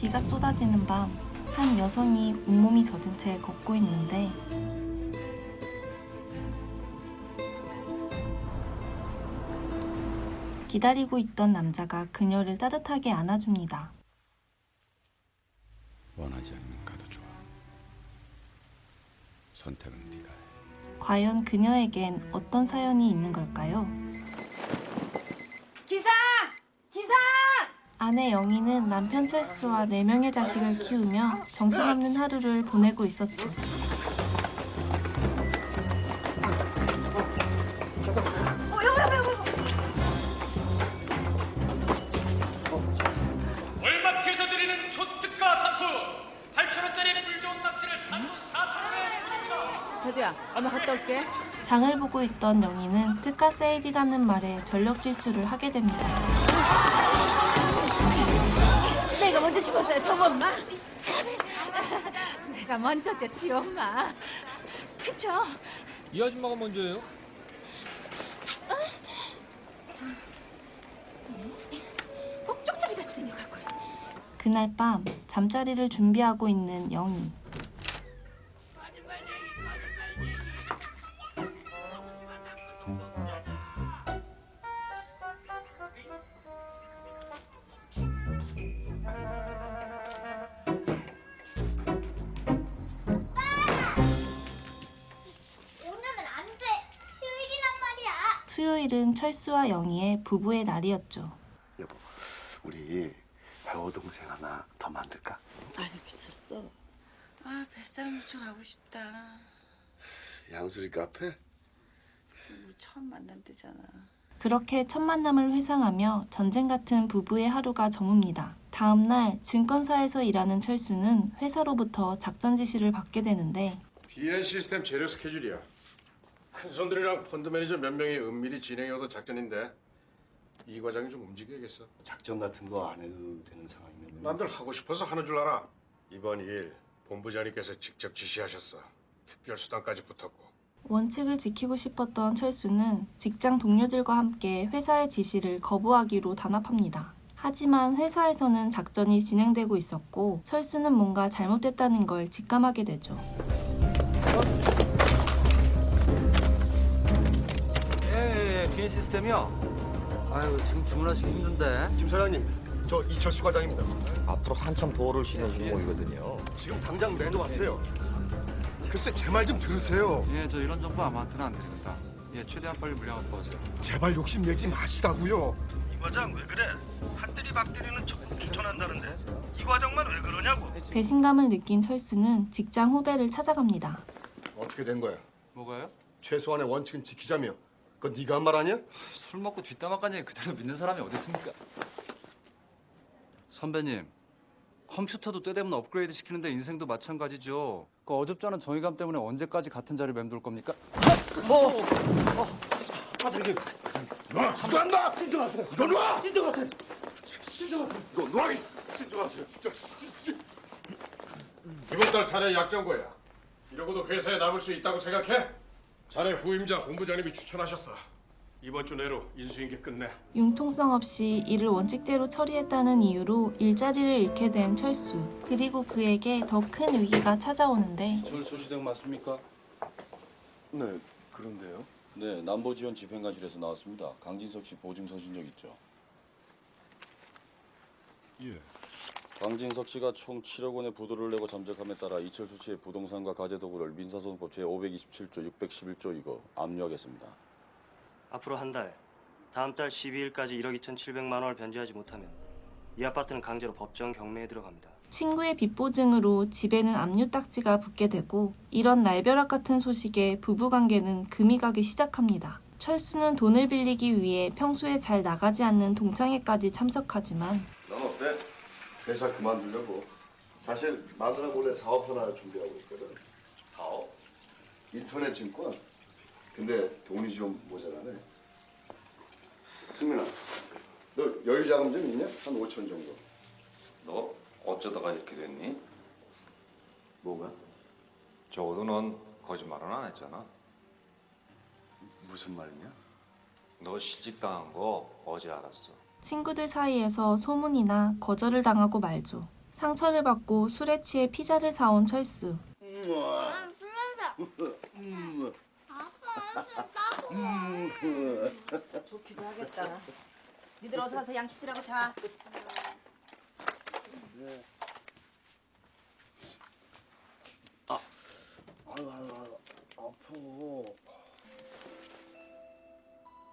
비가 쏟아지는 밤, 한 여성이 온몸이 젖은 채 걷고 있는데 기다리고 있던 남자가 그녀를 따뜻하게 안아줍니다. 원하지 않으면 가도 좋아. 선택은 네가 해. 과연 그녀에겐 어떤 사연이 있는 걸까요? 기상! 기상! 아내 영희는 남편 철수와 4명의 자식을 키우며 정신없는 하루를 보내고 있었죠. 월마트에서 드리는 초특가 상품 8,000원짜리 물 좋은 낙지를 단돈 4,000원에 주십니다. 자두야, 엄마 갔다 올게. 장을 보고 있던 영희는 특가 세일이라는 말에 전력 질주를 하게 됩니다. 내가 먼저 집었어요, 정 엄마. 내가 먼저죠, 지 엄마. 그쵸? 이 아줌마가 먼저예요? 꼭 쪽잡이 같이 생겨갖고. 그날 밤 잠자리를 준비하고 있는 영희. 오늘은 안 돼. 수요일이란 말이야. 수요일은 철수와 영희의 부부의 날이었죠. 여보, 우리 배우 동생 하나 더 만들까? 아니 미쳤어. 아 뱃싸움 좀 하고 싶다. 양수리 카페? 우리 처음 만난 데잖아. 그렇게 첫 만남을 회상하며 전쟁 같은 부부의 하루가 저뭅니다. 다음 날 증권사에서 일하는 철수는 회사로부터 작전 지시를 받게 되는데 BN 시스템 재료 스케줄이야. 큰 손들이랑 펀드 매니저 몇 명이 은밀히 진행해오던 작전인데 이 과장이 좀 움직여야겠어. 작전 같은 거 안 해도 되는 상황이면 남들 하고 싶어서 하는 줄 알아. 이번 일 본부장님께서 직접 지시하셨어. 특별 수당까지 붙었고. 원칙을 지키고 싶었던 철수는 직장 동료들과 함께 회사의 지시를 거부하기로 단합합니다. 하지만 회사에서는 작전이 진행되고 있었고 철수는 뭔가 잘못됐다는 걸 직감하게 되죠. 예, 비행 시스템이요? 아유, 지금 주문하시기 힘든데. 김 사장님, 저 이철수 과장입니다. 앞으로 한참 도어를 신어줄 모이거든요. 지금 당장 매도하세요. 글쎄 제 말 좀 들으세요. 예, 저 이런 정보 아무한테나 안 드립니다. 예, 최대한 빨리 물량 확보하세요. 제발 욕심 내지 마시라고요. 이 과장 왜 그래? 핫들이 박대리는 적극 추천한다는데 이 과장만 왜 그러냐고. 배신감을 느낀 철수는 직장 후배를 찾아갑니다. 어떻게 된 거야? 뭐가요? 최소한의 원칙은 지키자며. 그건 네가 한 말 아니야? 술 먹고 뒷담화 까니 그대로 믿는 사람이 어디 있습니까? 선배님, 컴퓨터도 때 되면 업그레이드 시키는데 인생도 마찬가지죠. 그 어줍잖은 정의감 때문에 언제까지 같은 자리 맴돌 겁니까? 놔! 이거 안 놔! 진정하세요. 이거 놔! 진정하세요. 이거 놔! 진정하세요. 이번 달 자네 약정고야. 이러고도 회사에 남을 수 있다고 생각해? 자네 후임자 본부장님이 추천하셨어. 이번 주 내로 인수인계 끝내. 융통성 없이 일을 원칙대로 처리했다는 이유로 일자리를 잃게 된 철수. 그리고 그에게 더 큰 위기가 찾아오는데 철소시댁 맞습니까? 네, 그런데요. 네, 남부지원 집행관실에서 나왔습니다. 강진석 씨 보증 서신 적 있죠? 예. 강진석 씨가 총 7억 원의 부도를 내고 잠적함에 따라 이철수 씨의 부동산과 가재도구를 민사소송법 제527조 611조 이거 압류하겠습니다. 앞으로 한 달, 다음 달 12일까지 1억 2,700만 원을 변제하지 못하면 이 아파트는 강제로 법정 경매에 들어갑니다. 친구의 빚보증으로 집에는 압류 딱지가 붙게 되고 이런 날벼락 같은 소식에 부부관계는 금이 가기 시작합니다. 철수는 돈을 빌리기 위해 평소에 잘 나가지 않는 동창회까지 참석하지만 넌 어때? 회사 그만두려고. 사실 마누라 몰래 사업 하나 준비하고 있거든. 사업? 인터넷 증권. 근데 돈이 좀 모자라네. 승민아, 너 여유 자금 좀 있냐? 한 5천 정도. 너 어쩌다가 이렇게 됐니? 뭐가? 적어도 넌 거짓말은 안 했잖아. 무슨 말이냐? 너 실직당한 거 어제 알았어. 친구들 사이에서 소문이나 거절을 당하고 말죠. 상처를 받고 술에 취해 피자를 사온 철수. 아빠, 나도. 좋기도 하겠다. 니들 어서 와서 양치질하고 자.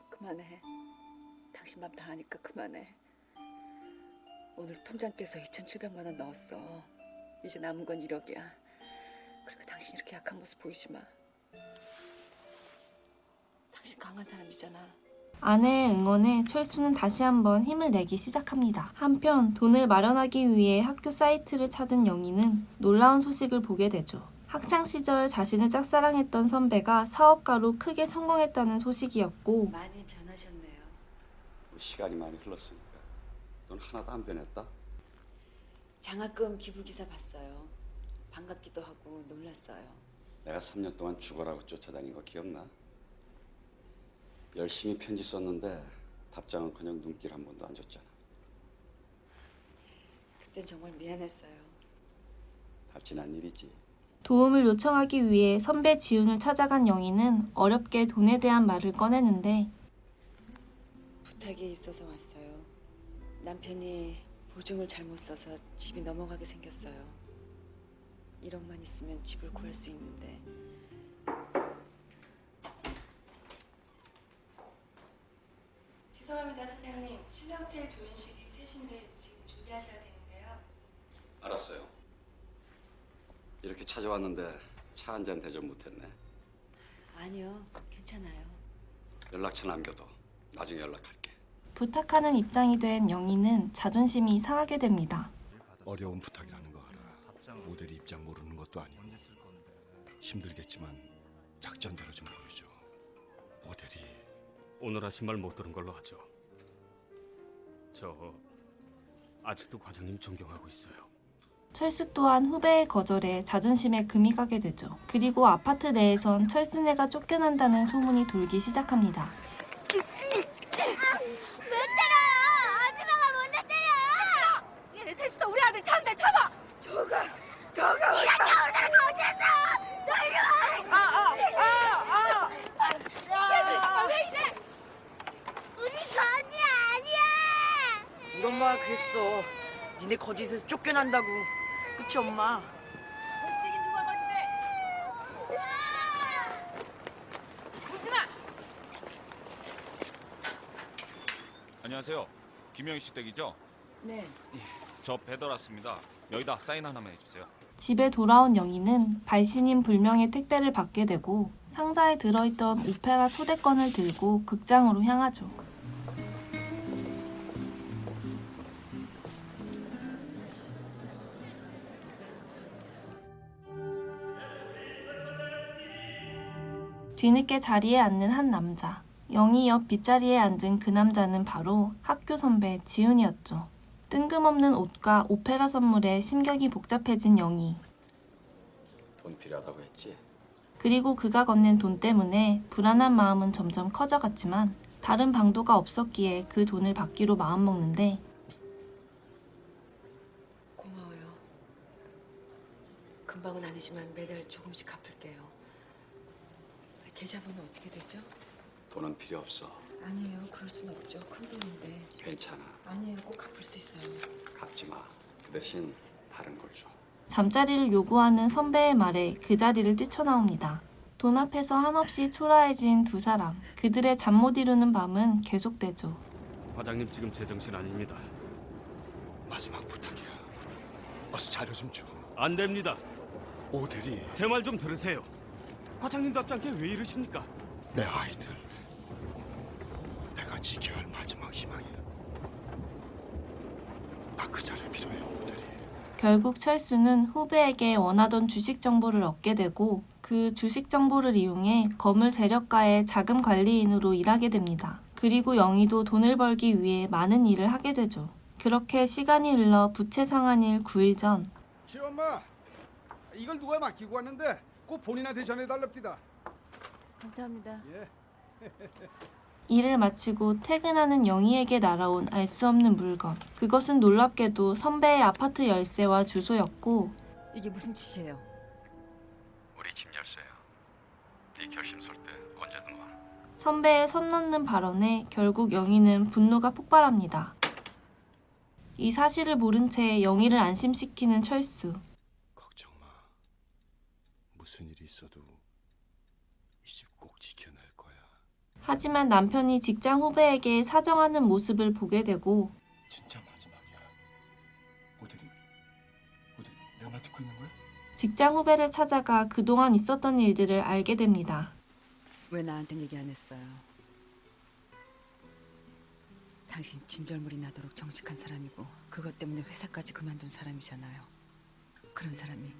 그만해. 당신 맘 다 아니까 그만해. 오늘 통장 깨서 2,700만 원 넣었어. 이제 남은 건 1억이야. 그러니까 당신 이렇게 약한 모습 보이지 마. 당신 강한 사람이잖아. 아내의 응원에 철수는 다시 한번 힘을 내기 시작합니다. 한편 돈을 마련하기 위해 학교 사이트를 찾은 영희는 놀라운 소식을 보게 되죠. 학창시절 자신을 짝사랑했던 선배가 사업가로 크게 성공했다는 소식이었고 많이 변하셨네요. 시간이 많이 흘렀으니까. 넌 하나도 안 변했다. 장학금 기부 기사 봤어요. 반갑기도 하고 놀랐어요. 내가 3년 동안 죽어라고 쫓아다닌 거 기억나? 열심히 편지 썼는데 답장은커녕 눈길 한 번도 안 줬잖아. 그땐 정말 미안했어요. 다 지난 일이지. 도움을 요청하기 위해 선배 지훈을 찾아간 영희는 어렵게 돈에 대한 말을 꺼내는데 부탁이 있어서 왔어요. 남편이 보증을 잘못 써서 집이 넘어가게 생겼어요. 1억만 있으면 집을 구할 수 있는데. 죄송합니다 사장님. 신라호텔 조인식이 3시인데 지금 준비하셔야 되는데요. 알았어요. 이렇게 찾아왔는데 차 한 잔 대접 못했네. 아니요, 괜찮아요. 연락처 남겨둬. 나중에 연락할게. 부탁하는 입장이 된 영희는 자존심이 상하게 됩니다. 어려운 부탁이라는 거 알아. 모델이 입장 모르는 것도 아니고. 힘들겠지만 작전대로 좀 보여줘. 모델이 오늘 하신 말 못 들은 걸로 하죠. 저 아직도 과장님 존경하고 있어요. 철수 또한 후배의 거절에 자존심에 금이 가게 되죠. 그리고 아파트 내에선 철수네가 쫓겨난다는 소문이 돌기 시작합니다. 왜 때려요? 아줌마가 뭔데 때려요? 얘네 셋이서 우리 아들 참배 잡아. 네가 겨울 사는 거 어땠어? 너 이리 와! 얘들 정말 왜 이래? 우리 거지 아니야! 우리 엄마가 그랬어. 니네 거짓에서 쫓겨난다고. 그치 엄마? 거짓이 누가 거짓해? 웃지 마. 안녕하세요. 김영희 씨 댁이죠? 네. 저 배달 왔습니다. 여기다 사인 하나만 해주세요. 집에 돌아온 영희는 발신인 불명의 택배를 받게 되고 상자에 들어있던 오페라 초대권을 들고 극장으로 향하죠. 뒤늦게 자리에 앉는 한 남자. 영희 옆 빗자리에 앉은 그 남자는 바로 학교 선배 지훈이었죠. 뜬금없는 옷과 오페라 선물에 심경이 복잡해진 영희. 돈 필요하다고 했지? 그리고 그가 건넨 돈 때문에 불안한 마음은 점점 커져갔지만 다른 방도가 없었기에 그 돈을 받기로 마음먹는데 고마워요. 금방은 아니지만 매달 조금씩 갚을게요. 계좌번호 어떻게 되죠? 돈은 필요 없어. 아니에요. 그럴 순 없죠. 큰 돈인데. 괜찮아. 아니에요. 꼭 갚을 수 있어요. 갚지 마. 그 대신 다른 걸 줘. 잠자리를 요구하는 선배의 말에 그 자리를 뛰쳐나옵니다. 돈 앞에서 한없이 초라해진 두 사람. 그들의 잠 못 이루는 밤은 계속되죠. 과장님 지금 제정신 아닙니다. 마지막 부탁이야. 어서 자료 좀 줘. 안 됩니다. 모델이 제 말 좀 들으세요. 과장님답지 않게 왜 이러십니까? 내 아이들. 내가 지켜야 할 마지막 희망이야. 나 그 자료 필요해, 모델이. 결국 철수는 후배에게 원하던 주식 정보를 얻게 되고 그 주식 정보를 이용해 거물 재력가의 자금 관리인으로 일하게 됩니다. 그리고 영희도 돈을 벌기 위해 많은 일을 하게 되죠. 그렇게 시간이 흘러 부채 상환일 9일 전 시엄마, 이걸 누가 맡기고 왔는데 꼭 본인한테 전해달랍디다. 감사합니다. 예. 일을 마치고 퇴근하는 영희에게 날아온 알 수 없는 물건. 그것은 놀랍게도 선배의 아파트 열쇠와 주소였고 이게 무슨 짓이에요? 우리 집 열쇠야. 네 결심 설 때 언제든 와. 선배의 선 넘는 발언에 결국 영희는 분노가 폭발합니다. 이 사실을 모른 채 영희를 안심시키는 철수. 걱정 마. 무슨 일이 있어도 이 집 꼭 지켜낼 거야. 하지만 남편이 직장 후배에게 사정하는 모습을 보게 되고 진짜 마지막이야. 오대리 내가 말 듣고 있는 거야? 직장 후배를 찾아가 그동안 있었던 일들을 알게 됩니다. 왜 나한테 얘기 안 했어요? 당신 진절물이 나도록 정직한 사람이고 그것 때문에 회사까지 그만둔 사람이잖아요. 그런 사람이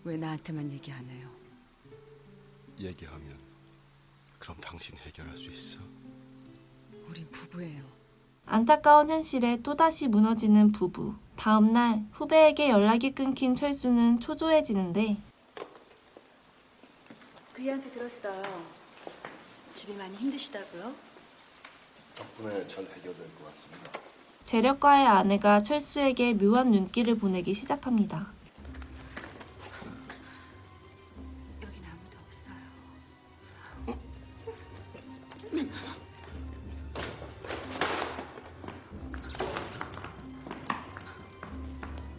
왜 나한테만 얘기 안 해요? 얘기하면 그럼 당신 해결할 수 있어? 우린 부부예요. 안타까운 현실에 또다시 무너지는 부부. 다음 날 후배에게 연락이 끊긴 철수는 초조해지는데 그이한테 들었어요. 집이 많이 힘드시다고요? 덕분에 잘 해결될 것 같습니다. 재력가의 아내가 철수에게 묘한 눈길을 보내기 시작합니다. 여긴 아무도 없어요.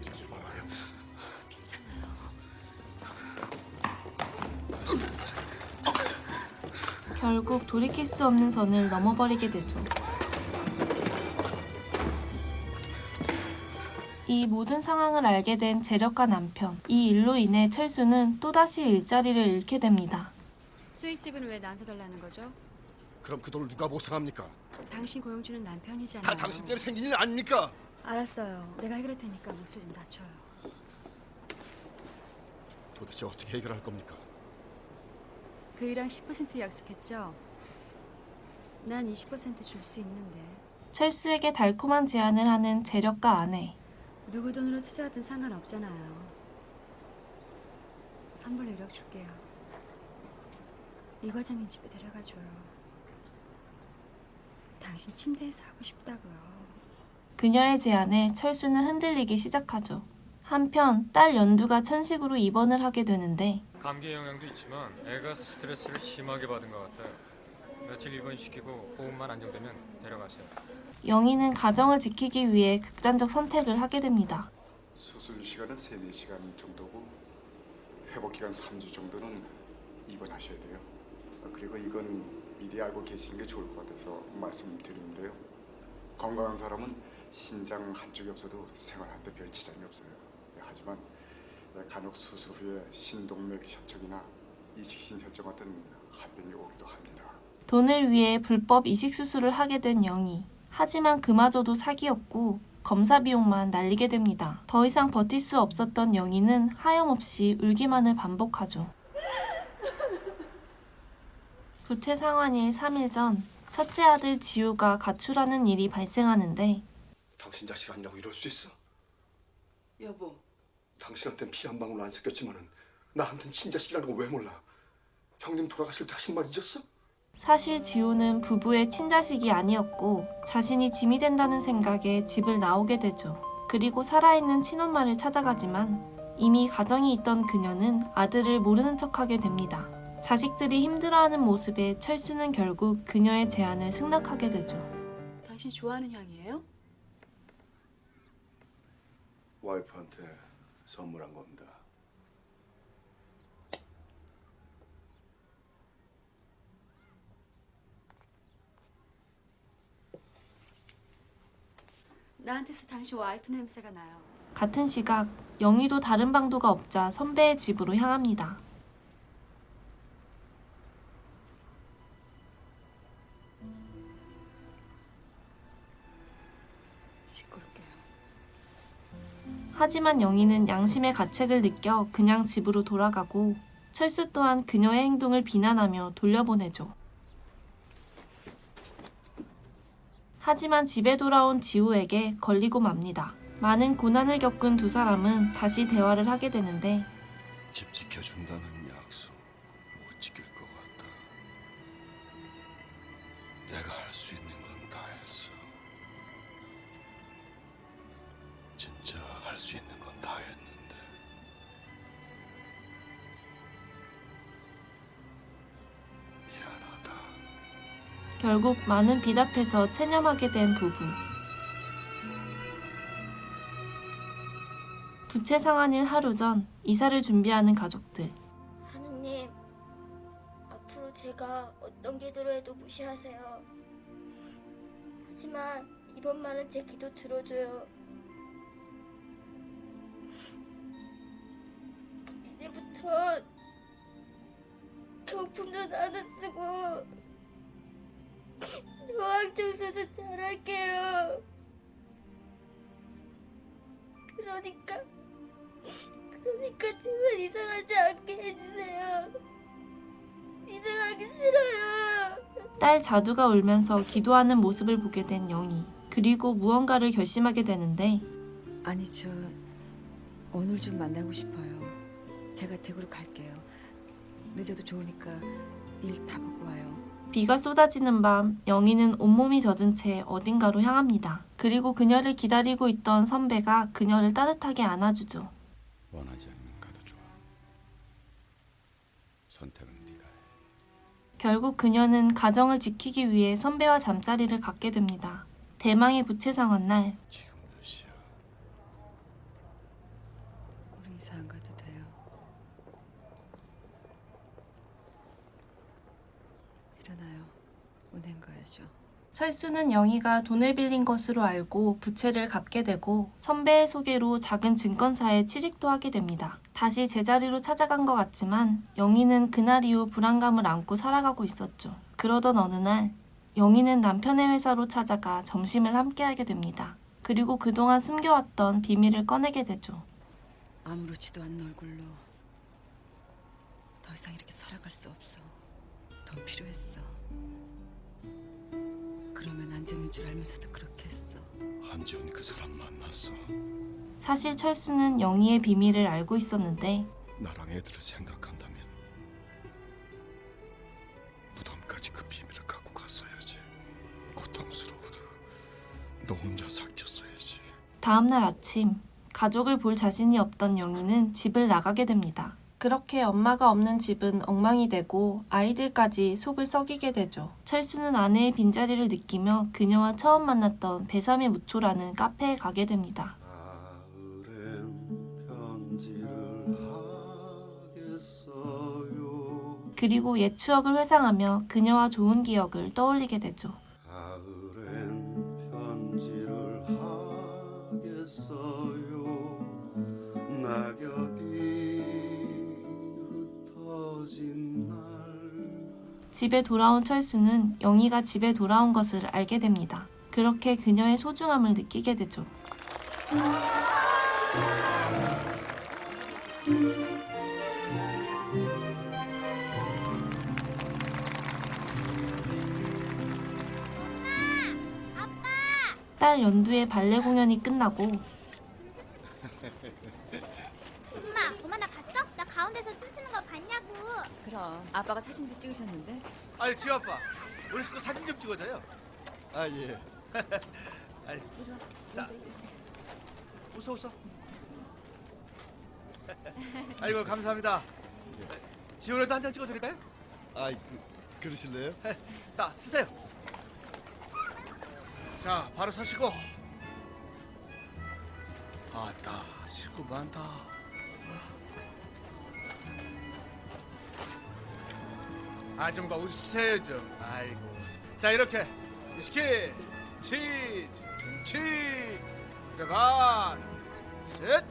이러지 말아요. 괜찮아요. 결국 돌이킬 수 없는 선을 넘어버리게 되죠. 이 모든 상황을 알게 된 재력가 남편. 이 일로 인해 철수는 또다시 일자리를 잃게 됩니다. 수익집은 왜 나한테 달라는 거죠? 그럼 그 돈을 누가 보상합니까? 당신 고용주는 남편이잖아요. 다 당신 때문에 생긴 일 아닙니까? 알았어요. 내가 해결할 테니까 목소리 좀 낮춰요. 도대체 어떻게 해결할 겁니까? 그이랑 10% 약속했죠? 난 20% 줄 수 있는데. 철수에게 달콤한 제안을 하는 재력가 아내. 누구 돈으로 투자하든 상관없잖아요. 선불로 1억 줄게요. 이 과장님 집에 데려가줘요. 당신 침대에서 하고 싶다고요. 그녀의 제안에 철수는 흔들리기 시작하죠. 한편 딸 연두가 천식으로 입원을 하게 되는데 감기 영향도 있지만 애가 스트레스를 심하게 받은 것 같아요. 며칠 입원시키고 호흡만 안정되면 데려가세요. 영희는 가정을 지키기 위해 극단적 선택을 하게 됩니다. 수술 시간은 3-4시간 정도고 회복 기간 3주 정도는 입원하셔야 돼요. 그리고 이건 미리 알고 계시는 게 좋을 것 같아서 말씀드리는데요. 건강한 사람은 신장 한쪽이 없어도 생활하는데 별 지장이 없어요. 하지만 간혹 수술 후에 신동맥 협착이나 이식신 혈증 같은 합병이 오기도 합니다. 돈을 위해 불법 이식 수술을 하게 된 영희. 하지만 그마저도 사기였고 검사 비용만 날리게 됩니다. 더 이상 버틸 수 없었던 영희는 하염없이 울기만을 반복하죠. 부채 상환일 3일 전 첫째 아들 지우가 가출하는 일이 발생하는데 당신 자식 아니라고 이럴 수 있어? 여보. 당신한텐 피 한 방울 안 섞였지만은 나한텐 친자식이라는 거 왜 몰라? 형님 돌아가실 때 하신 말 잊었어? 사실 지우는 부부의 친자식이 아니었고 자신이 짐이 된다는 생각에 집을 나오게 되죠. 그리고 살아있는 친엄마를 찾아가지만 이미 가정이 있던 그녀는 아들을 모르는 척하게 됩니다. 자식들이 힘들어하는 모습에 철수는 결국 그녀의 제안을 승낙하게 되죠. 당신 좋아하는 향이에요? 와이프한테 선물한 겁니다. 나한테서 당신 와이프 냄새가 나요. 같은 시각 영희도 다른 방도가 없자 선배의 집으로 향합니다. 하지만 영희는 양심의 가책을 느껴 그냥 집으로 돌아가고 철수 또한 그녀의 행동을 비난하며 돌려보내죠. 하지만 집에 돌아온 지우에게 걸리고 맙니다. 많은 고난을 겪은 두 사람은 다시 대화를 하게 되는데 집 지켜준다는 약속 못 지킬 것 같다. 결국 많은 빚 앞에서 체념하게 된 부부. 부채 상환일 하루 전 이사를 준비하는 가족들. 하느님, 앞으로 제가 어떤 기도를 해도 무시하세요. 하지만 이번만은 제 기도 들어줘요. 이제부터 경품도 나눠 쓰고 유학 청소도 잘할게요. 그러니까 제발 이상하지 않게 해주세요. 이상하기 싫어요. 딸 자두가 울면서 기도하는 모습을 보게 된 영희. 그리고 무언가를 결심하게 되는데 아니 저 오늘 좀 만나고 싶어요. 제가 댁으로 갈게요. 늦어도 좋으니까 일 다 보고 와요. 비가 쏟아지는 밤 영희는 온몸이 젖은 채 어딘가로 향합니다. 그리고 그녀를 기다리고 있던 선배가 그녀를 따뜻하게 안아주죠. 원하지 않으면 가도 좋아. 선택은 네가 해. 결국 그녀는 가정을 지키기 위해 선배와 잠자리를 갖게 됩니다. 대망의 부채 상환 날 지금 몇 시야? 우리 이사 안 가도 돼요. 일어나요. 은행 가야죠. 철수는 영희가 돈을 빌린 것으로 알고 부채를 갚게 되고 선배의 소개로 작은 증권사에 취직도 하게 됩니다. 다시 제자리로 찾아간 것 같지만 영희는 그날 이후 불안감을 안고 살아가고 있었죠. 그러던 어느 날 영희는 남편의 회사로 찾아가 점심을 함께하게 됩니다. 그리고 그동안 숨겨왔던 비밀을 꺼내게 되죠. 아무렇지도 않은 얼굴로 더 이상 이렇게 살아갈 수 없어. 돈 필요했어. 그러면 안 되는 줄 알면서도 그렇게 했어. 한지훈이 그 사람 만났어. 사실 철수는 영희의 비밀을 알고 있었는데 나랑 애들을 생각한다면 무덤까지 그 비밀을 갖고 갔어야지. 고통스러워도 너 혼자 삭혔어야지. 다음날 아침 가족을 볼 자신이 없던 영희는 집을 나가게 됩니다. 그렇게 엄마가 없는 집은 엉망이 되고 아이들까지 속을 썩이게 되죠. 철수는 아내의 빈자리를 느끼며 그녀와 처음 만났던 배3의 무초라는 카페에 가게 됩니다. 그리고 옛 추억을 회상하며 그녀와 좋은 기억을 떠올리게 되죠. 집에 돌아온 철수는 영희가 집에 돌아온 것을 알게 됩니다. 그렇게 그녀의 소중함을 느끼게 되죠. 딸 연두의 발레 공연이 끝나고 엄마 나 봤어? 나 가운데서 춤추는 거 봤냐고. 그럼 아빠가 사진도 찍으셨는데. 아니 지우 아빠, 우리 식구 사진 좀 찍어줘요. 아 예. 아니, 자, 웃어. 아이고 감사합니다. 지훈이도 한 장 찍어드릴까요? 아 그러실래요? 자, 쓰세요. 자, 바로 서시고. 아따, 식구 많다. 아, 좀 웃으세요 좀. 아이고. 자, 이렇게 위스키, 치즈, 반, 셋.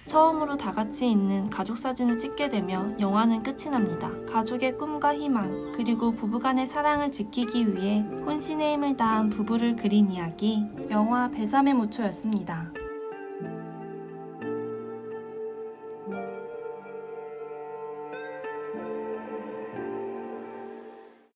처음으로 다 같이 있는 가족 사진을 찍게 되며 영화는 끝이 납니다. 가족의 꿈과 희망, 그리고 부부간의 사랑을 지키기 위해 혼신의 힘을 다한 부부를 그린 이야기, 영화 배3의 무초였습니다.